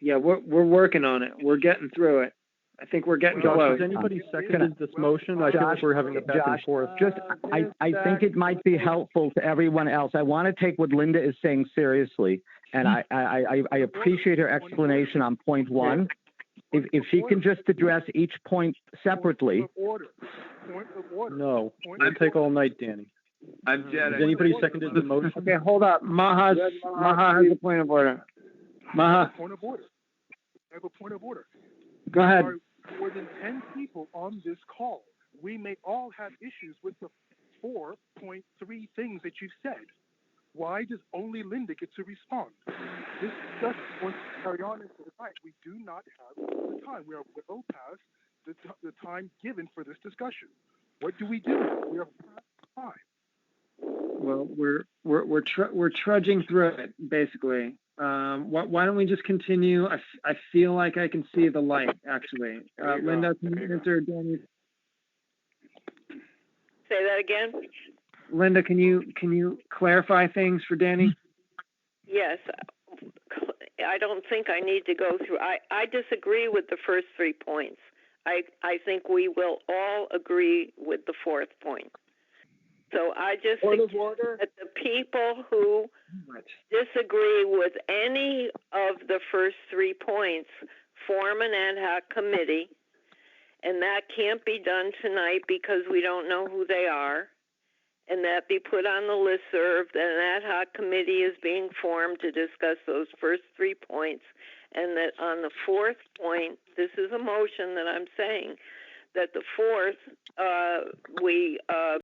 C: Yeah, we're working on it. We're getting through it. I think we're getting
G: Josh,
C: close.
G: has anybody seconded this motion? I feel like we're having a back and forth.
B: Just, I think it might be helpful to everyone else. I want to take what Linda is saying seriously, and I appreciate her explanation on point one. If she can just address each point separately.
J: Point of order.
G: No, it'll take all night, Danny.
M: I'm
G: Has anybody seconded the motion?
C: Okay, hold up. Maha has a point of order. Maha,
J: Point of order. I have a point of order.
C: go ahead.
J: There are more than 10 people on this call. We may all have issues with the 4.3 things that you've said. Why does only Linda get to respond? This just wants to carry on into the night. We do not have the time. We are well past the time given for this discussion. What do? We are past time.
C: Well, we're trudging through it basically. Why don't we just continue? I feel like I can see the light actually. Linda, can you answer Danny?
O: Say that again?
C: Linda, can you clarify things for Danny?
O: Yes. I don't think I need to go through. I disagree with the first 3 points. I think we will all agree with the fourth point. So I just think that the people who disagree with any of the first 3 points form an ad hoc committee, and that can't be done tonight because we don't know who they are, and that be put on the listserv that an ad hoc committee is being formed to discuss those first 3 points, and that on the fourth point, this is a motion that I'm saying, that the fourth, we